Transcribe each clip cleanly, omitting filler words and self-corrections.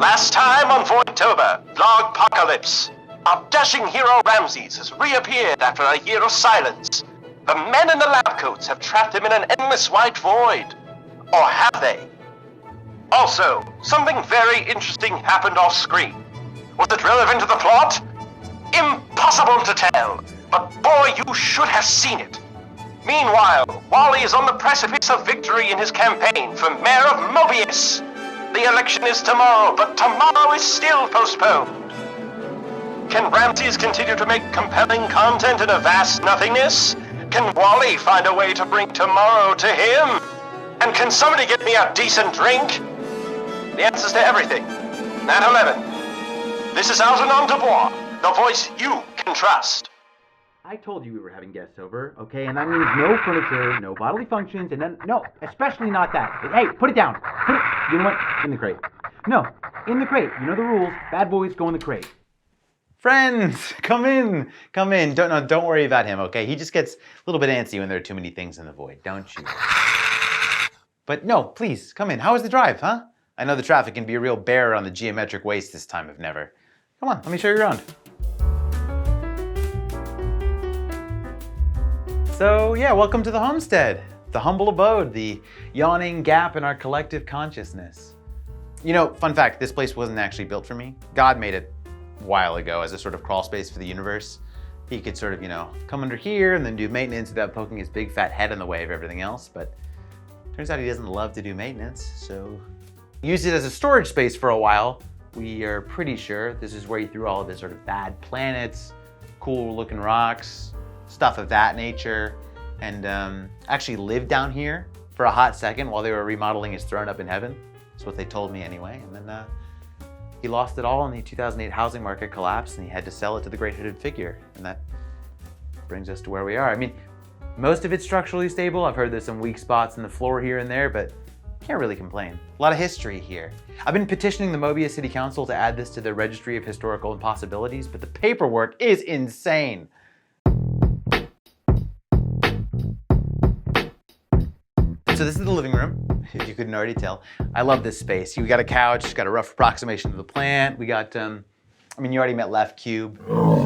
Last time on VOIDTOBER, Vlogpocalypse. Our dashing hero Ramses has reappeared after a year of silence. The men in the lab coats have trapped him in an endless white void. Or have they? Also, something very interesting happened off screen. Was it relevant to the plot? Impossible to tell, but boy, you should have seen it. Meanwhile, Wally is on the precipice of victory in his campaign for Mayor of Mobius. The election is tomorrow, but tomorrow is still postponed. Can Ramses continue to make compelling content in a vast nothingness? Can Wally find a way to bring tomorrow to him? And can somebody get me a decent drink? The answers to everything. At 11. This is Algernon Dubois, the voice you can trust. I told you we were having guests over, okay? And that means no furniture, no bodily functions, and then, no, especially not that. Hey, put it down. Put it, you know what? In the crate. No, in the crate. You know the rules. Bad boys go in the crate. Friends, come in. Don't worry about him, okay? He just gets a little bit antsy when there are too many things in the void, don't you? But no, please, come in. How was the drive, huh? I know the traffic can be a real bear on the geometric waste this time of never. Come on, let me show you around. So yeah, welcome to the homestead, the humble abode, the yawning gap in our collective consciousness. You know, fun fact, this place wasn't actually built for me. God made it a while ago as a sort of crawl space for the universe. He could sort of, come under here and then do maintenance without poking his big fat head in the way of everything else, but turns out he doesn't love to do maintenance, so used it as a storage space for a while. We are pretty sure this is where he threw all of his sort of bad planets, cool looking rocks, stuff of that nature, and actually lived down here for a hot second while they were remodeling his throne up in heaven. That's what they told me anyway. And then he lost it all in the 2008 housing market collapse, and he had to sell it to the great hooded figure. And that brings us to where we are. I mean, most of it's structurally stable. I've heard there's some weak spots in the floor here and there, but can't really complain. A lot of history here. I've been petitioning the Mobius City Council to add this to their registry of historical impossibilities, but the paperwork is insane. So this is the living room, if you couldn't already tell. I love this space. We got a couch, got a rough approximation of the plant. We got, you already met Left Cube.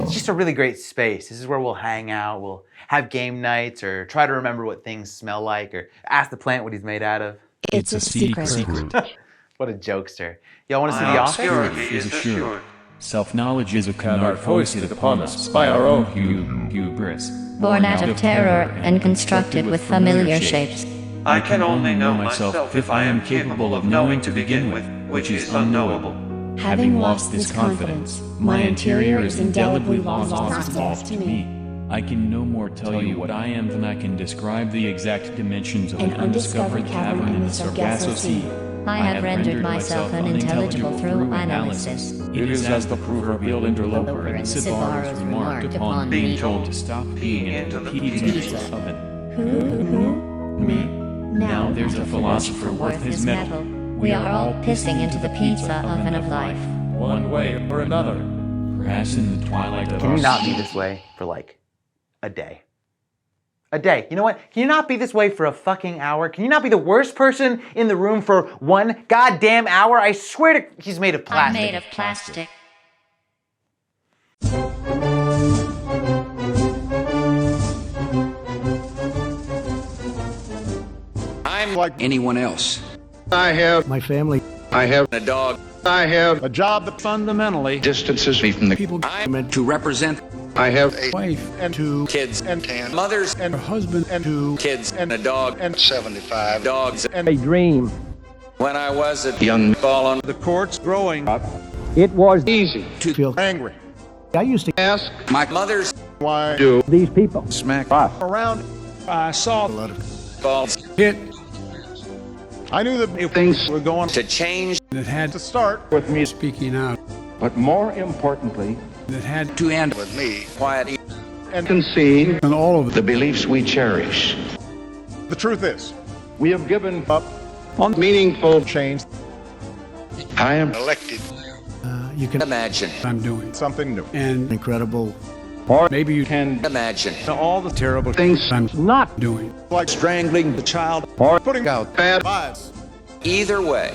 It's just a really great space. This is where we'll hang out, we'll have game nights, or try to remember what things smell like, or ask the plant what he's made out of. It's a secret. What a jokester. Y'all want to see the office? Obscurity is assured. Self-knowledge is a canard foisted upon us by our own hubris. Born out of terror and constructed with familiar shapes. I can only know myself if I am capable of knowing to begin with, which is unknowable. Having lost this confidence, my interior is indelibly lost to me. I can no more tell you what I am than I can describe the exact dimensions of an undiscovered cavern in the Sargasso Sea. I have rendered myself unintelligible through analysis. It is as the proverbial interloper in Sivaro's remarked upon being told to stop peeing into the pizza oven. Who? Me? Now there's a philosopher worth his metal. We are all pissing into the pizza oven of life. One way or another. Perhaps in the twilight of Can you not be this way for like a day? A day. You know what? Can you not be this way for a fucking hour? Can you not be the worst person in the room for one goddamn hour? I swear to... He's made of plastic. I'm made of plastic. I'm like anyone else. I have my family. I have a dog. I have a job that fundamentally distances me from the people I'm meant to represent. I have a wife and 2 kids and 10 mothers and a husband and 2 kids and a dog and 75 dogs and a dream. When I was a young fallen The courts growing up, it was easy to feel angry. I used to ask my mother's why do these people smack us around. I saw a lot of balls hit. I knew that if things were going to change, it had to start with me speaking out. but more importantly, It had to end with me quiet and concede and all of the beliefs we cherish. The truth is, We have given up on meaningful change. I am elected. You can Imagine I'm doing something new and incredible. or Maybe you can imagine all the terrible things I'm not doing, like strangling the child or putting out bad vibes. either way.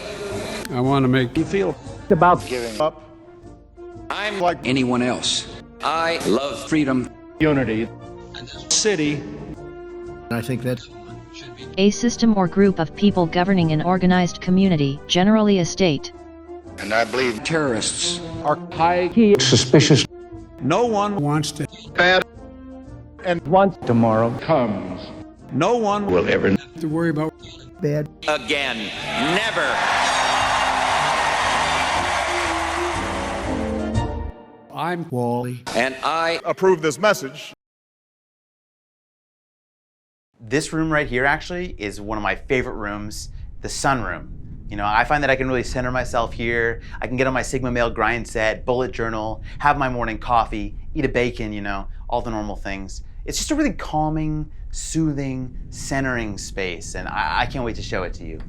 I want to make you feel about giving up. I'm like anyone else. I love freedom, Unity. City. I think that's A system or group of people governing an organized community, generally a state. And I believe terrorists. are high key suspicious. No one wants to bad and once tomorrow comes. No one will ever to worry about bad. Again. Never. I'm Wally. And I approve this message. This room right here actually is one of my favorite rooms, the sunroom. You know, I find that I can really center myself here. I can get on my Sigma male grind set, bullet journal, have my morning coffee, eat a bacon, you know, all the normal things. It's just a really calming, soothing, centering space, and I can't wait to show it to you.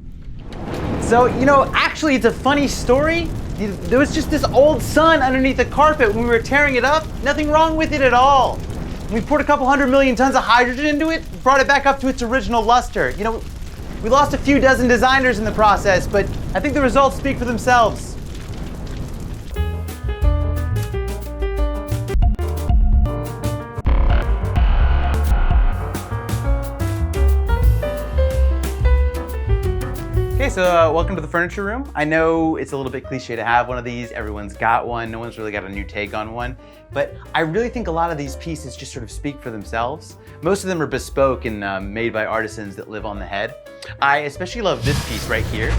So, you know, actually it's a funny story. There was just this old sun underneath the carpet when we were tearing it up. Nothing wrong with it at all. We poured a couple 100 million tons of hydrogen into it, brought it back up to its original luster. You know, we lost a few dozen designers in the process, but I think the results speak for themselves. Okay, so welcome to the furniture room. I know it's a little bit cliche to have one of these. Everyone's got one. No one's really got a new take on one. But I really think a lot of these pieces just sort of speak for themselves. Most of them are bespoke and made by artisans that live on the head. I especially love this piece right here.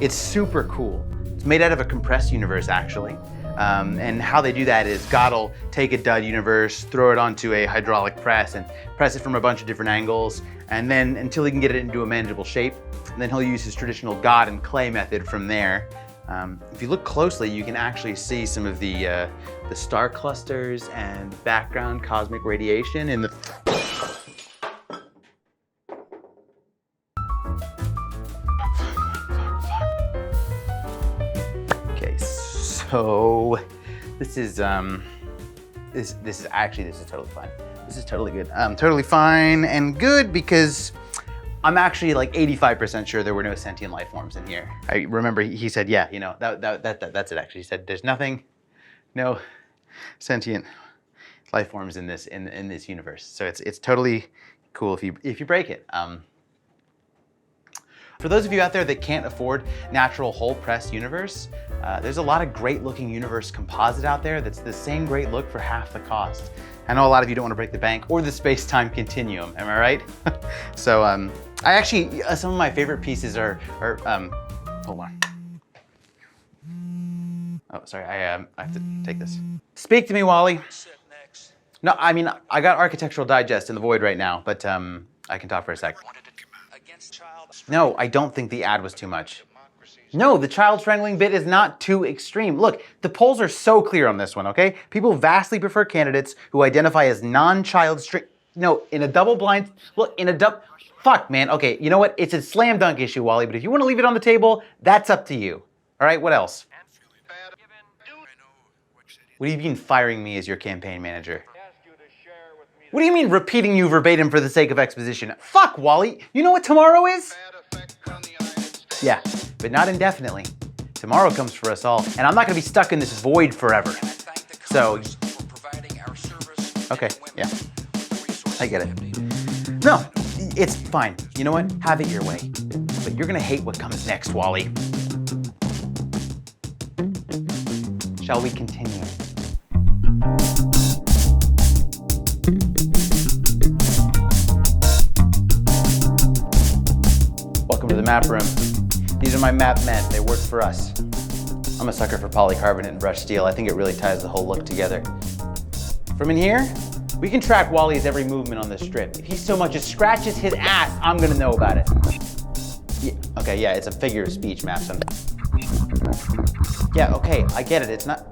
It's super cool. It's made out of a compressed universe, actually. And how they do that is God will take a dud universe, throw it onto a hydraulic press and press it from a bunch of different angles, and then until he can get it into a manageable shape. And then he'll use his traditional God and clay method from there. If you look closely, you can actually see some of the star clusters and background cosmic radiation in the... Okay, so this is totally fine. This is totally good. Totally fine and good because I'm actually like 85% sure there were no sentient life forms in here. I remember he said, yeah, you know, that's it actually. He said there's no sentient life forms in this universe. So it's totally cool if you break it. For those of you out there that can't afford natural whole press universe, there's a lot of great looking universe composite out there that's the same great look for half the cost. I know a lot of you don't want to break the bank or the space-time continuum, am I right? So I actually, some of my favorite pieces are hold on. Oh, sorry, I have to take this. Speak to me, Wally. No, I mean, I got Architectural Digest in the void right now, but I can talk for a sec. No, I don't think the ad was too much. No, the child strangling bit is not too extreme. Look, the polls are so clear on this one, okay? People vastly prefer candidates who identify as non-child No, in a double blind, look, fuck, man. Okay, you know what? It's a slam dunk issue, Wally, but if you want to leave it on the table, that's up to you. All right, what else? What do you mean firing me as your campaign manager? What do you mean repeating you verbatim for the sake of exposition? Fuck, Wally. You know what tomorrow is? Yeah, but not indefinitely. Tomorrow comes for us all, and I'm not gonna be stuck in this void forever. So, okay, yeah, I get it. No, it's fine. You know what? Have it your way. But you're gonna hate what comes next, Wally. Shall we continue? Welcome to the map room. These are my map men. They work for us. I'm a sucker for polycarbonate and brushed steel. I think it really ties the whole look together. From in here, we can track Wally's every movement on this strip. If he so much as scratches his ass, I'm gonna know about it. Yeah, okay, yeah, it's a figure of speech map. Yeah, okay, I get it. It's not,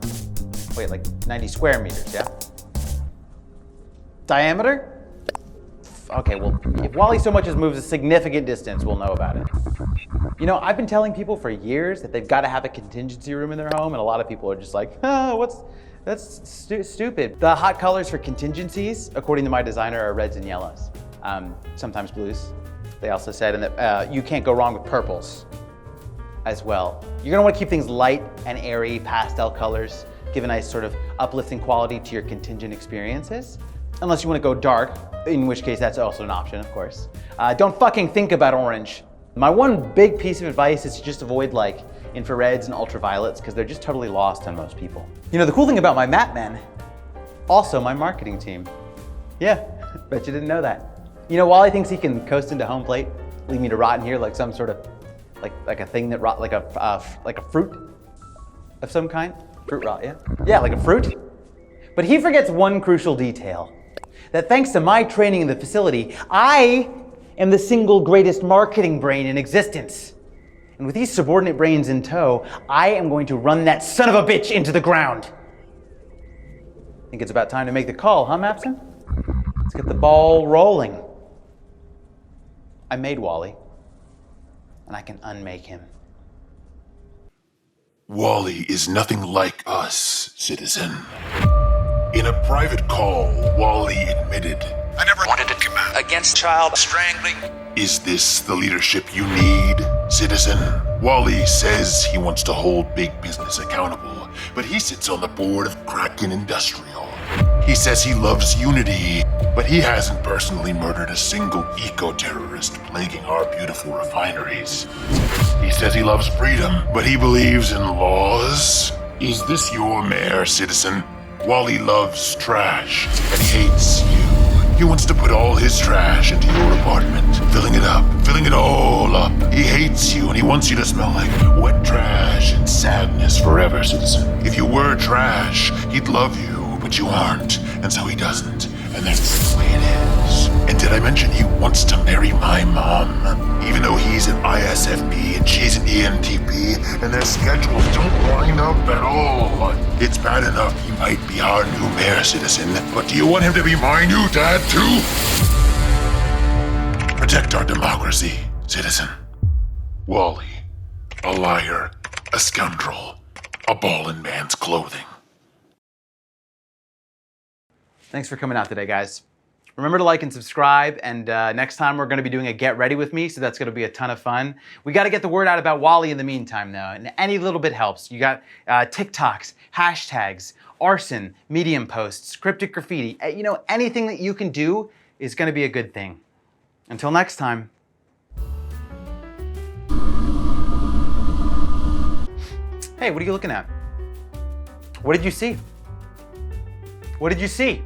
wait, like 90 square meters, yeah? Diameter? Okay, well, if Wally so much as moves a significant distance, we'll know about it. You know, I've been telling people for years that they've got to have a contingency room in their home, and a lot of people are just like, oh, that's stupid. The hot colors for contingencies, according to my designer, are reds and yellows. Sometimes blues. They also said, and that you can't go wrong with purples. as well. You're gonna wanna keep things light and airy, pastel colors, give a nice sort of uplifting quality to your contingent experiences. Unless you wanna go dark, in which case that's also an option, of course. Don't fucking think about orange. My one big piece of advice is to just avoid like infrareds and ultraviolets because they're just totally lost on most people. You know, the cool thing about my mat men, also my marketing team. Yeah, bet you didn't know that. You know, Wally thinks he can coast into home plate, leave me to rot in here like some sort of, like a thing that rot, like a fruit of some kind. Fruit rot, yeah? Yeah, like a fruit. But he forgets one crucial detail, that thanks to my training in the facility, I am the single greatest marketing brain in existence. And with these subordinate brains in tow, I am going to run that son of a bitch into the ground. Think it's about time to make the call, huh, Mapson? Let's get the ball rolling. I made Wally, and I can unmake him. Wally is nothing like us, citizen. In a private call, Wally admitted, I never wanted to come out against child strangling. Is this the leadership you need, citizen? Wally says he wants to hold big business accountable, but he sits on the board of Kraken Industrial. He says he loves unity, but he hasn't personally murdered a single eco-terrorist plaguing our beautiful refineries. He says he loves freedom, but he believes in laws. Is this your mayor, citizen? Wally loves trash, and he hates you. He wants to put all his trash into your apartment, filling it all up. He hates you, and he wants you to smell like wet trash and sadness forever, citizen. If you were trash, he'd love you, but you aren't, and so he doesn't. And that's the way it is. And did I mention he wants to marry my mom? Even though he's an ISFP and she's an ENTP, and their schedules don't line up at all. It's bad enough he might be our new mayor, citizen, but do you want him to be my new dad, too? Protect our democracy, citizen. Wally, a liar, a scoundrel, a ball in man's clothing. Thanks for coming out today, guys. Remember to like and subscribe, and next time we're gonna be doing a Get Ready With Me, so that's gonna be a ton of fun. We gotta get the word out about Wally in the meantime, though, and any little bit helps. You got TikToks, hashtags, arson, Medium posts, cryptic graffiti. You know, anything that you can do is gonna be a good thing. Until next time. Hey, what are you looking at? What did you see? What did you see?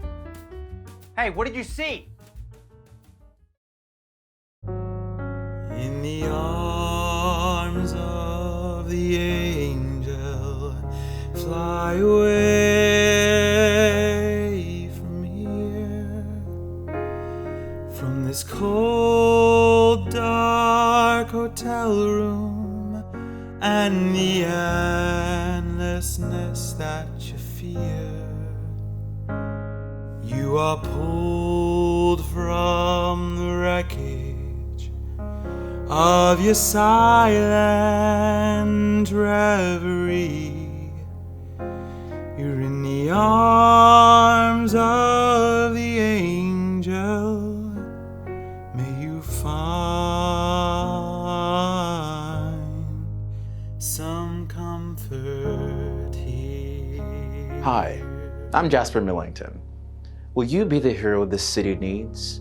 Hey, what did you see? In the arms of the angel, fly away from here, from this cold, dark hotel room, and the endlessness that you fear. You are pulled from the wreckage of your silent reverie. You're in the arms of the angel. May you find some comfort here. Hi, I'm Jasper Millington. Will you be the hero this city needs?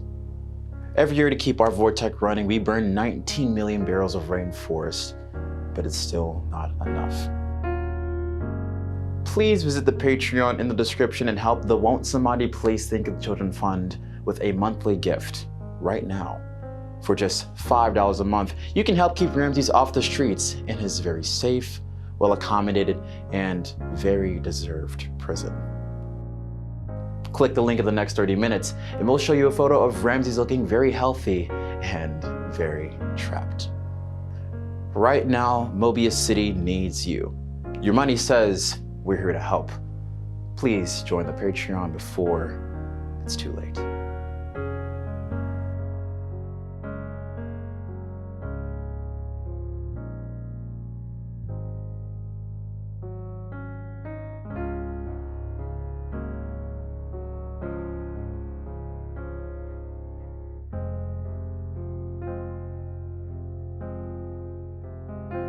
Every year to keep our vortex running, we burn 19 million barrels of rainforest, but it's still not enough. Please visit the Patreon in the description and help the Won't Somebody Please Think of the Children Fund with a monthly gift right now. For just $5 a month, you can help keep Ramses off the streets in his very safe, well-accommodated, and very deserved prison. Click the link in the next 30 minutes and we'll show you a photo of Ramses looking very healthy and very trapped. Right now, Mobius City needs you. Your money says we're here to help. Please join the Patreon before it's too late.